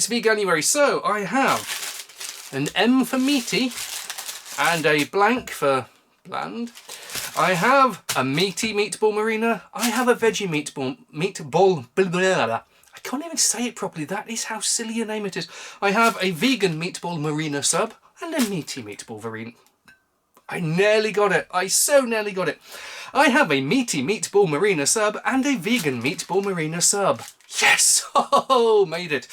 it's Veganuary, so I have an M for meaty and a blank for bland. I have a meaty meatball marina. I have a veggie meatball, blah, blah, blah. I can't even say it properly. That is how silly a name it is. I have a vegan meatball marina sub and a meaty meatball marina. I nearly got it. I so nearly got it. I have a meaty meatball marina sub and a vegan meatball marina sub. Yes! Oh, made it.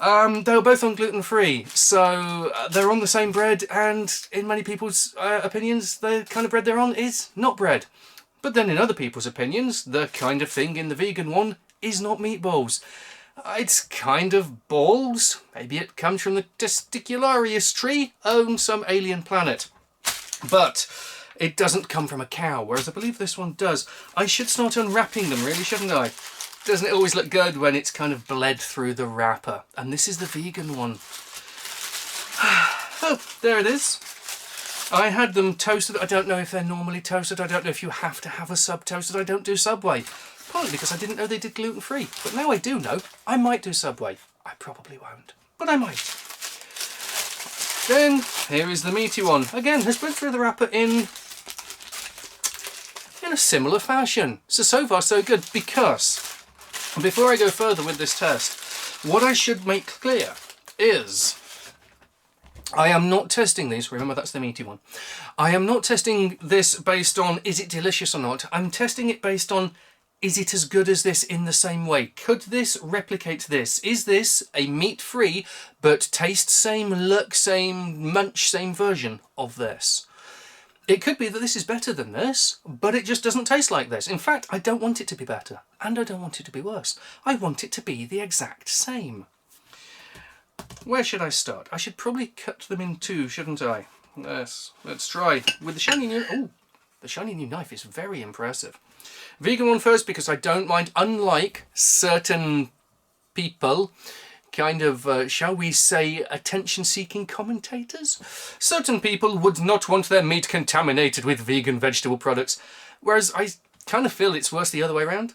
They were both on gluten-free, so they're on the same bread, and in many people's opinions, the kind of bread they're on is not bread. But then in other people's opinions, the kind of thing in the vegan one is not meatballs. It's kind of balls. Maybe it comes from the testicularius tree on some alien planet. But it doesn't come from a cow, whereas I believe this one does. I should start unwrapping them, really, shouldn't I? Doesn't it always look good when it's kind of bled through the wrapper? And this is the vegan one. Oh, there it is. I had them toasted. I don't know if they're normally toasted. I don't know if you have to have a sub toasted. I don't do Subway. Partly because I didn't know they did gluten-free. But now I do know. I might do Subway. I probably won't, but I might. Then, here is the meaty one. Again, has bled through the wrapper in a similar fashion. So far so good, because before I go further with this test, what I should make clear is I am not testing these, remember that's the meaty one. I am not testing this based on is it delicious or not. I'm testing it based on is it as good as this in the same way? Could this replicate this? Is this a meat-free but taste same, look same, munch same version of this? It could be that this is better than this, but it just doesn't taste like this. In fact, I don't want it to be better, and I don't want it to be worse. I want it to be the exact same. Where should I start? I should probably cut them in two, shouldn't I? Yes, let's try. With the shiny new... Oh, the shiny new knife is very impressive. Vegan one first, because I don't mind, unlike certain people... kind of, shall we say, attention-seeking commentators? Certain people would not want their meat contaminated with vegan vegetable products, whereas I kind of feel it's worse the other way around.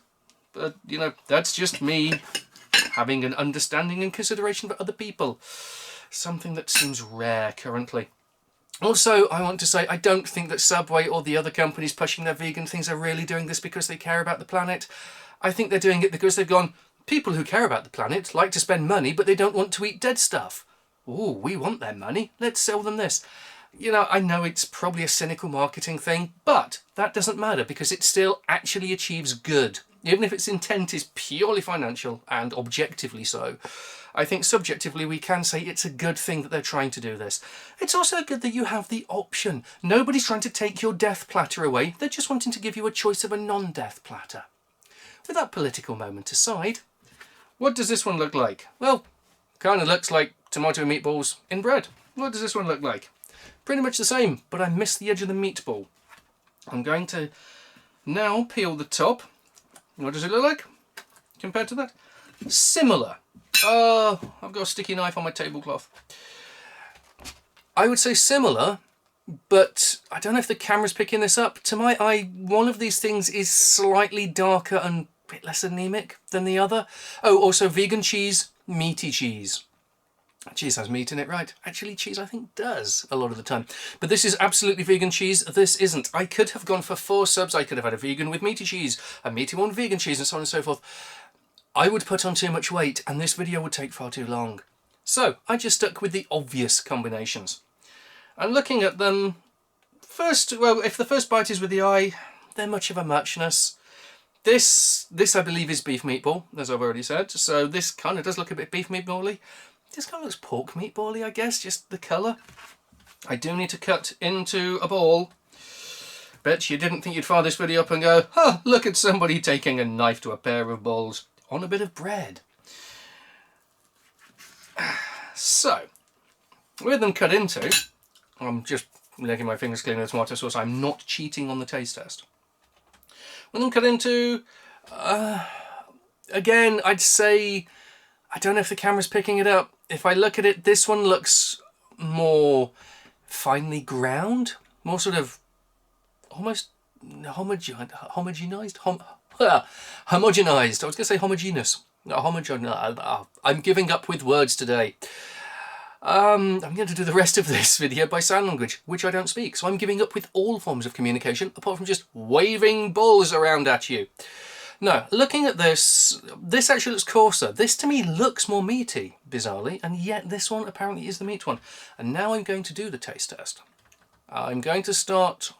But, you know, that's just me having an understanding and consideration for other people. Something that seems rare currently. Also, I want to say, I don't think that Subway or the other companies pushing their vegan things are really doing this because they care about the planet. I think they're doing it because they've gone... People who care about the planet like to spend money, but they don't want to eat dead stuff. Oh, we want their money. Let's sell them this. You know, I know it's probably a cynical marketing thing, but that doesn't matter because it still actually achieves good. Even if its intent is purely financial and objectively so, I think subjectively we can say it's a good thing that they're trying to do this. It's also good that you have the option. Nobody's trying to take your death platter away. They're just wanting to give you a choice of a non-death platter. With that political moment aside, what does this one look like? Well, kind of looks like tomato meatballs in bread. What does this one look like? Pretty much the same, but I missed the edge of the meatball. I'm going to now peel the top. What does it look like compared to that? Similar. Oh, I've got a sticky knife on my tablecloth. I would say similar, but I don't know if the camera's picking this up. To my eye, one of these things is slightly darker and a bit less anemic than the other. Oh, also vegan cheese, meaty cheese. Cheese has meat in it, right? Actually, cheese I think does a lot of the time. But this is absolutely vegan cheese. This isn't. I could have gone for 4 subs. I could have had a vegan with meaty cheese, a meaty one with vegan cheese, and so on and so forth. I would put on too much weight, and this video would take far too long. So I just stuck with the obvious combinations. And looking at them, first, well, if the first bite is with the eye, they're much of a muchness. This I believe is beef meatball, as I've already said. So this kind of does look a bit beef meatball-y. This kind of looks pork meatball-y, I guess, just the colour. I do need to cut into a ball. Bet you didn't think you'd fire this video up and go, huh, look at somebody taking a knife to a pair of balls on a bit of bread. So, with them cut into, I'm just licking my fingers clean of the tomato sauce. I'm not cheating on the taste test. With them cut into, again, I'd say, I don't know if the camera's picking it up. If I look at it, this one looks more finely ground, more sort of almost homogenized. I was going to say homogeneous. Homage. I'm giving up with words today. I'm going to do the rest of this video by sign language, which I don't speak. So I'm giving up with all forms of communication, apart from just waving balls around at you. Now, looking at this, this actually looks coarser. This to me looks more meaty, bizarrely, and yet this one apparently is the meat one. And now I'm going to do the taste test. I'm going to start...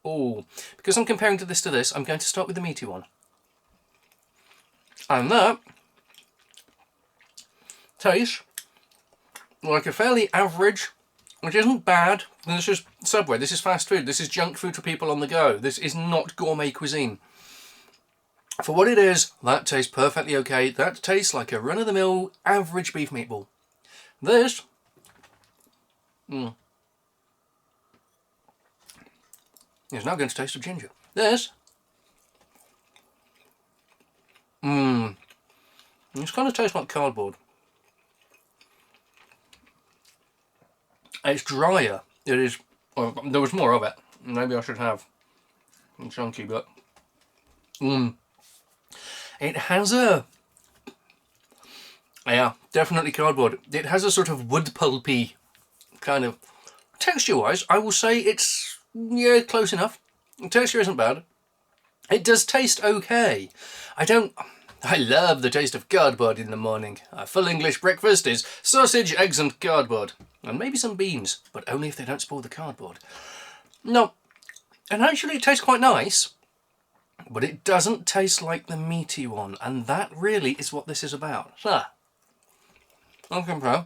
Oh, because I'm comparing to this, I'm going to start with the meaty one. And that tastes like a fairly average, which isn't bad. This is Subway, this is fast food, this is junk food for people on the go. This is not gourmet cuisine. For what it is, that tastes perfectly okay. That tastes like a run-of-the-mill average beef meatball. This... is now going to taste of ginger. This... This kind of tastes like cardboard. It's drier. It is... Well, there was more of it. Maybe I should have... chunky, but... It has a... Yeah, definitely cardboard. It has a sort of wood pulpy kind of... Texture-wise, I will say it's... yeah, close enough. The texture isn't bad. It does taste okay. I love the taste of cardboard in the morning. A full English breakfast is sausage, eggs and cardboard. And maybe some beans, but only if they don't spoil the cardboard. No, and actually it tastes quite nice, but it doesn't taste like the meaty one, and that really is what this is about. So, I'll compare.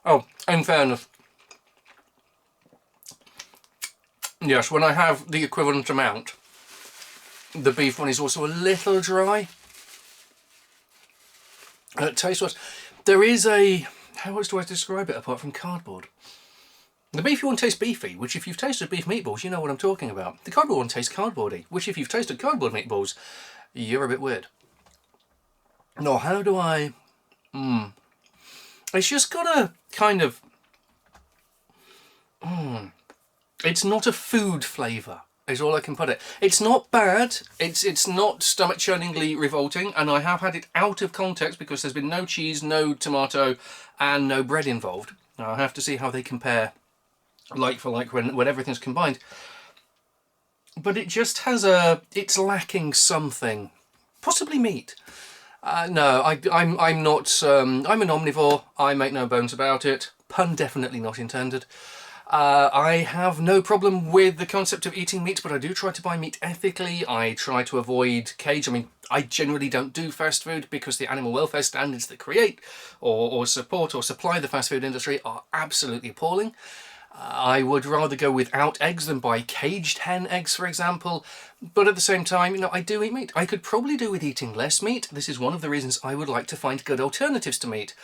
Oh, in fairness, yes, when I have the equivalent amount, the beef one is also a little dry. Taste-wise, there is a... how else do I describe it apart from cardboard? The beefy one tastes beefy, which if you've tasted beef meatballs, you know what I'm talking about. The cardboard one tastes cardboardy, which if you've tasted cardboard meatballs, you're a bit weird. No, how do I... It's just got a kind of... It's not a food flavour, is all I can put it. It's not bad, it's not stomach-churningly revolting, and I have had it out of context because there's been no cheese, no tomato, and no bread involved. Now I have to see how they compare like for like when everything's combined. But it just has a... it's lacking something. Possibly meat. No, I'm not... I'm an omnivore, I make no bones about it. Pun definitely not intended. I have no problem with the concept of eating meat, but I do try to buy meat ethically. I try to avoid cage. I mean, I generally don't do fast food because the animal welfare standards that create or support or supply the fast food industry are absolutely appalling. I would rather go without eggs than buy caged hen eggs, for example. But at the same time, you know, I do eat meat. I could probably do with eating less meat. This is one of the reasons I would like to find good alternatives to meat.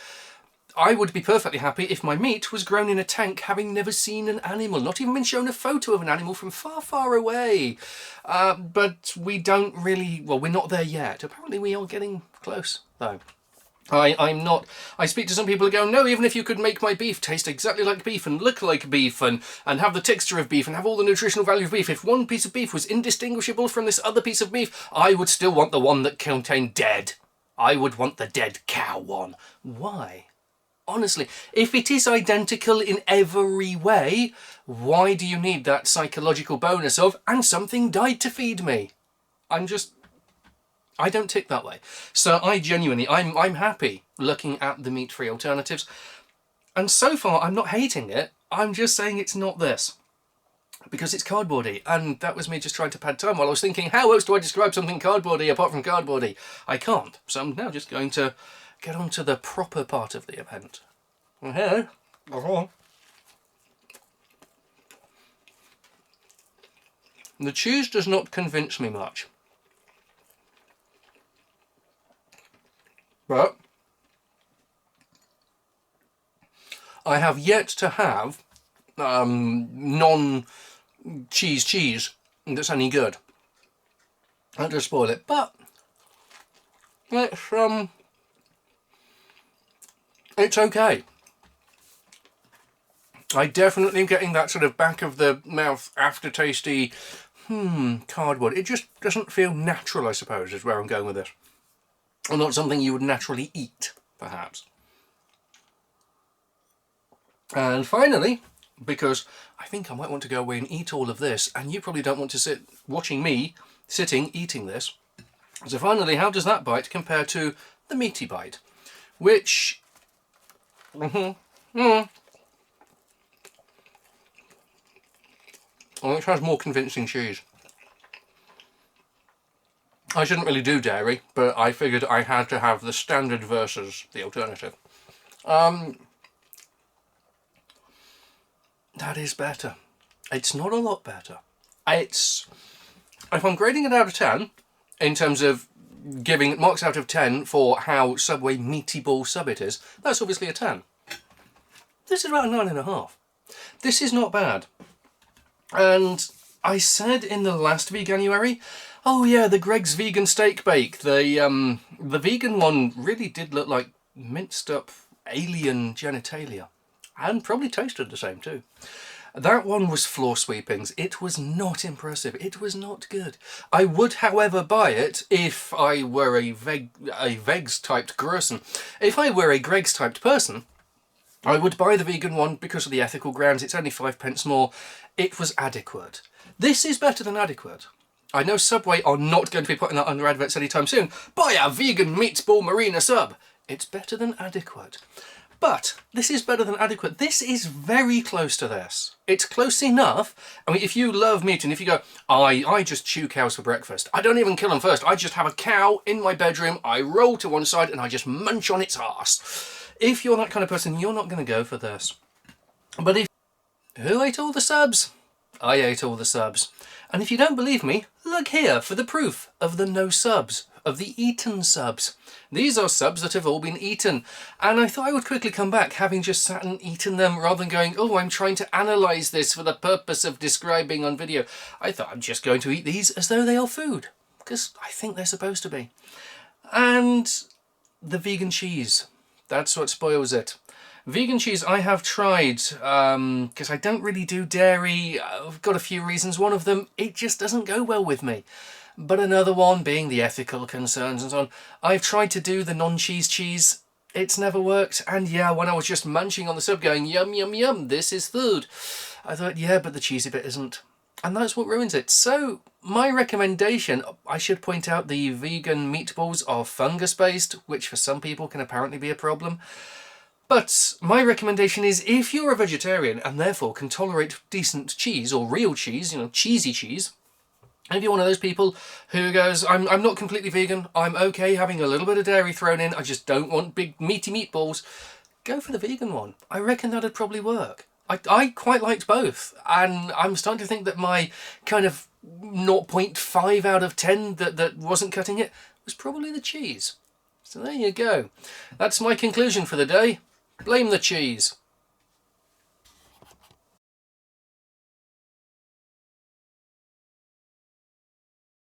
I would be perfectly happy if my meat was grown in a tank, having never seen an animal, not even been shown a photo of an animal from far, far away. But we don't really... well, we're not there yet. Apparently we are getting close, though. I speak to some people who go, no, even if you could make my beef taste exactly like beef and look like beef and have the texture of beef and have all the nutritional value of beef, if one piece of beef was indistinguishable from this other piece of beef, I would still want the one that contained dead. I would want the dead cow one. Why? Honestly, if it is identical in every way, why do you need that psychological bonus of, and something died to feed me? I don't tick that way. So I genuinely, I'm happy looking at the meat-free alternatives. And so far, I'm not hating it. I'm just saying it's not this. Because it's cardboardy. And that was me just trying to pad time while I was thinking, how else do I describe something cardboardy apart from cardboardy? I can't. So I'm now just going to get on to the proper part of the event. Here, the cheese does not convince me much. But I have yet to have non-cheese that's any good. I'll just spoil it, but it's okay. I definitely am getting that sort of back of the mouth aftertasty cardboard. It just doesn't feel natural, I suppose, is where I'm going with this. or not something you would naturally eat, perhaps. And finally, because I think I might want to go away and eat all of this, and you probably don't want to sit watching me sitting eating this. So finally, how does that bite compare to the meaty bite? Which... which has more convincing cheese. I shouldn't really do dairy, but I figured I had to have the standard versus the alternative. That is better. It's not a lot better. It's... If I'm grading it out of 10, in terms of giving it marks out of 10 for how Subway meaty ball sub it is, that's obviously a 10. This is about a 9.5. This is not bad. And I said in the last Veganuary, oh yeah, the Greg's vegan steak bake, the vegan one really did look like minced up alien genitalia, and probably tasted the same too. That one was floor sweepings. It was not impressive. It was not good. I would, however, buy it if I were a Vegs-typed person. If I were a Greg's-typed person, I would buy the vegan one because of the ethical grounds. It's only 5p more. It was adequate. This is better than adequate. I know Subway are not going to be putting that under adverts anytime soon. Buy a vegan meatball marina sub. It's better than adequate. But this is better than adequate. This is very close to this. It's close enough. I mean, if you love meat and if you go, I just chew cows for breakfast. I don't even kill them first. I just have a cow in my bedroom. I roll to one side and I just munch on its arse. If you're that kind of person, you're not going to go for this. But if... Who ate all the subs? I ate all the subs. And if you don't believe me, look here for the proof of the no subs, of the eaten subs. These are subs that have all been eaten. And I thought I would quickly come back, having just sat and eaten them, rather than going, oh, I'm trying to analyse this for the purpose of describing on video. I thought I'm just going to eat these as though they are food, because I think they're supposed to be. And the vegan cheese. That's what spoils it. Vegan cheese I have tried, because I don't really do dairy. I've got a few reasons. One of them, it just doesn't go well with me. But another one being the ethical concerns and so on. I've tried to do the non-cheese cheese. It's never worked. And yeah, when I was just munching on the sub going, yum, yum, yum, this is food, I thought, yeah, but the cheesy bit isn't. And that's what ruins it. So my recommendation, I should point out the vegan meatballs are fungus-based, which for some people can apparently be a problem. But my recommendation is, if you're a vegetarian and therefore can tolerate decent cheese or real cheese, you know, cheesy cheese, and if you're one of those people who goes, I'm not completely vegan, I'm okay having a little bit of dairy thrown in, I just don't want big meaty meatballs, go for the vegan one. I reckon that'd probably work. I quite liked both, and I'm starting to think that my kind of 0.5 out of 10 that wasn't cutting it was probably the cheese. So there you go. That's my conclusion for the day. Blame the cheese.